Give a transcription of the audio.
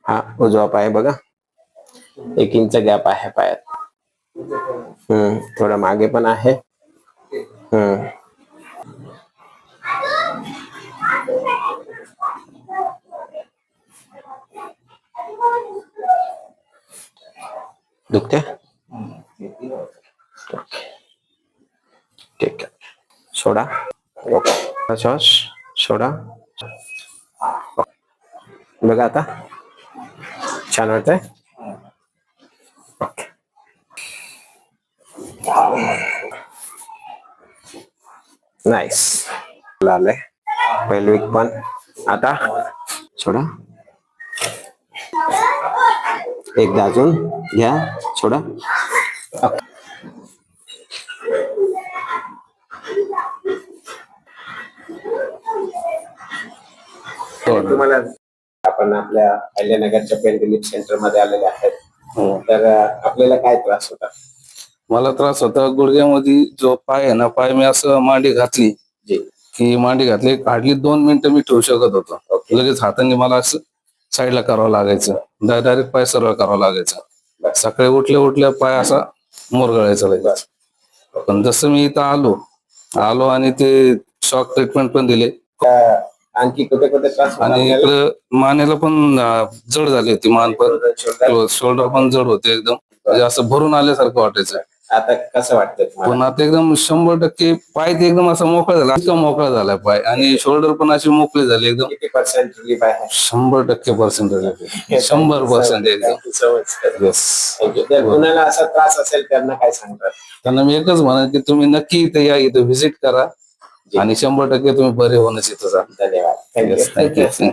हा उजवा पाय बघा, 1 इंच गॅप आहे पायात. थोडा मागे पण आहे. दुखते. ठीक आहे, सोडा. श्वास सोडा. बघा आता छान वाटतंय. नाईस. आलंय पेल्विक पण. आता सोडा. एकदा अजून घ्या, सोडा. तुम्हाला आपण आपल्या अहिल्यानगरच्या पेन रिलीफ सेंटर मध्ये आलेले आहेत. तर आपल्याला काय त्रास होता? मला त्रास होता गुडघ्यामध्ये, जो पाय आहे ना, पाय मी असं मांडी घातली की मांडी घातली, हार्डली 2 मिनिटं मी ठेवू शकत होतो. लगेच हाताने मला असं साईडला करावं लागायचं, डायरेक्ट पाय सरळ करावं लागायचं. सकाळी उठल्या पाय असा मुरगळायचा लगेच. पण जसं मी इथं आलो आणि ते शॉक ट्रीटमेंट पण दिले. आणखी कुठे कुठे त्रास? आणि इकडं मानेला पण जड झाली होती, मान पण, शोल्डर पण जड होते एकदम, म्हणजे असं भरून आल्यासारखं वाटायचं. आता कसं वाटतंय? पण आता एकदम 100% पाय ते एकदम असा मोकळा झाला, इतका मोकळा झाला पाय, आणि शोल्डर पण अशी मोकळे झाले एकदम. किती पर्सेंट रिलीफ आहे? 100% रिलीफ, 100% एकदम. येस. कुणाला असा त्रास असेल त्यांना काय सांगतात? त्यांना मी एकच म्हणेन की तुम्ही नक्की इथे या, इथे व्हिजिट करा, आणि 100% तुम्ही बरे होण्यास इथं जा. धन्यवाद. थँक्यू.